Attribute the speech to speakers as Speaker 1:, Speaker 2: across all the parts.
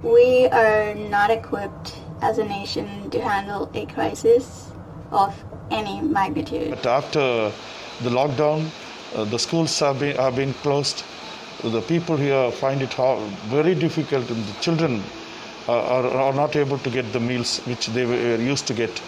Speaker 1: We are not equipped as a nation to handle a crisis of any magnitude.
Speaker 2: But after the lockdown, the schools have been closed. The people here find it very difficult, and the children are not able to get the meals which they were used to get.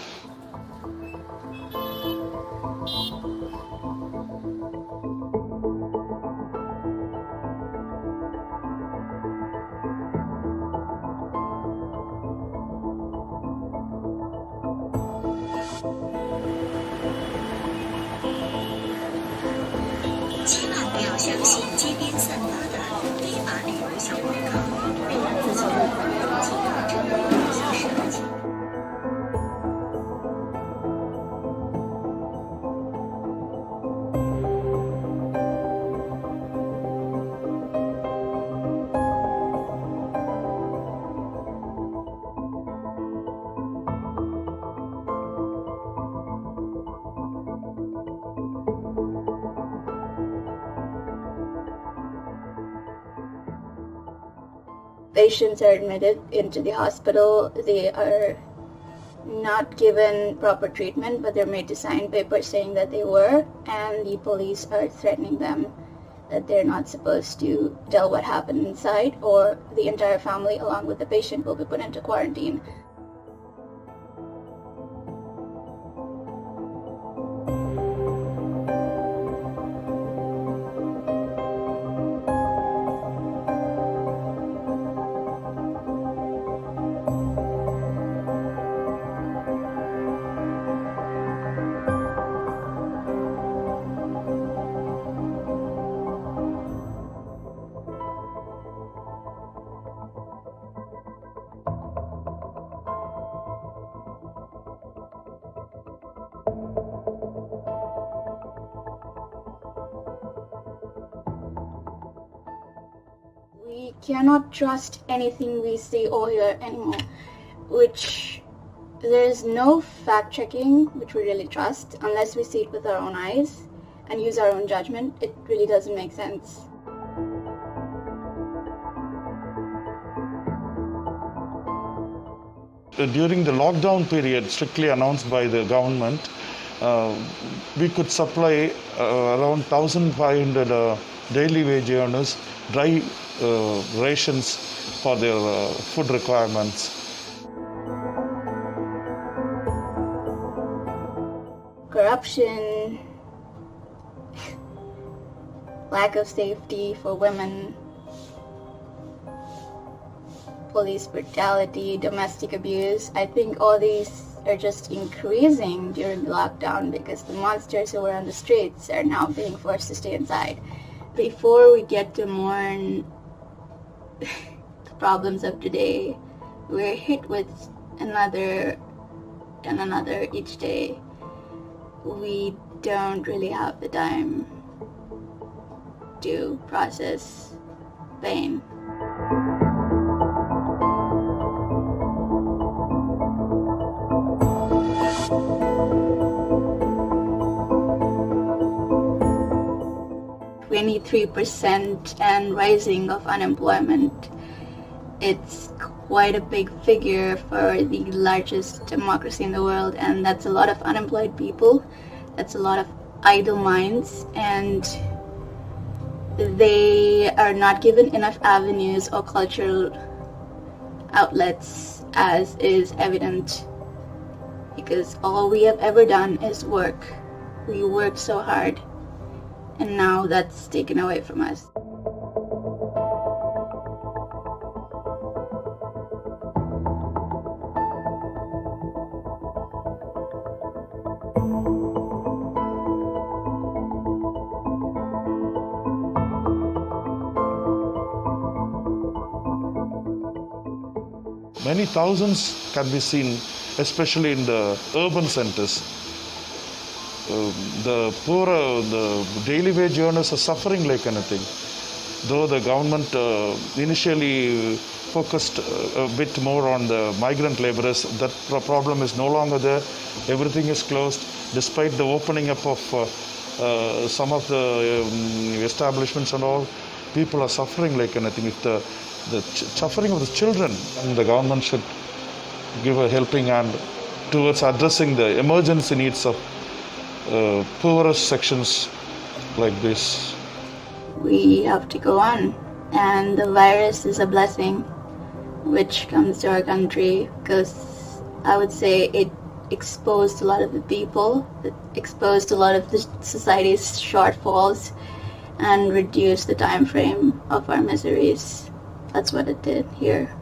Speaker 1: Patients are admitted into the hospital. They are not given proper treatment, but they're made to sign papers saying that they were, and the police are threatening them that they're not supposed to tell what happened inside, or the entire family along with the patient will be put into quarantine. We cannot trust anything we see or hear anymore, which there is no fact checking which we really trust unless we see it with our own eyes and use our own judgment. It really doesn't make sense.
Speaker 2: During the lockdown period strictly announced by the government, we could supply around 1,500 daily wage earners dry rations for their food requirements.
Speaker 1: Corruption, lack of safety for women, police brutality, domestic abuse. I think all these are just increasing during the lockdown because the monsters who were on the streets are now being forced to stay inside. Before we get to mourn the problems of today, we're hit with another and another each day. We don't really have the time to process pain. %, and rising of unemployment. It's quite a big figure for the largest democracy in the world, and that's a lot of unemployed people. That's a lot of idle minds, and they are not given enough avenues or cultural outlets, as is evident, because all we have ever done is work. We work so hard, and now that's taken away from us.
Speaker 2: Many thousands can be seen, especially in the urban centers. The poor, the daily wage earners are suffering like anything. Though the government initially focused a bit more on the migrant laborers, that problem is no longer there. Everything is closed. Despite the opening up of some of the establishments and all, people are suffering like anything. If the suffering of the children, the government should give a helping hand towards addressing the emergency needs of poorest sections like this.
Speaker 1: We have to go on, and the virus is a blessing which comes to our country, because I would say it exposed a lot of the people, it exposed a lot of the society's shortfalls, and reduced the time frame of our miseries. That's what it did here.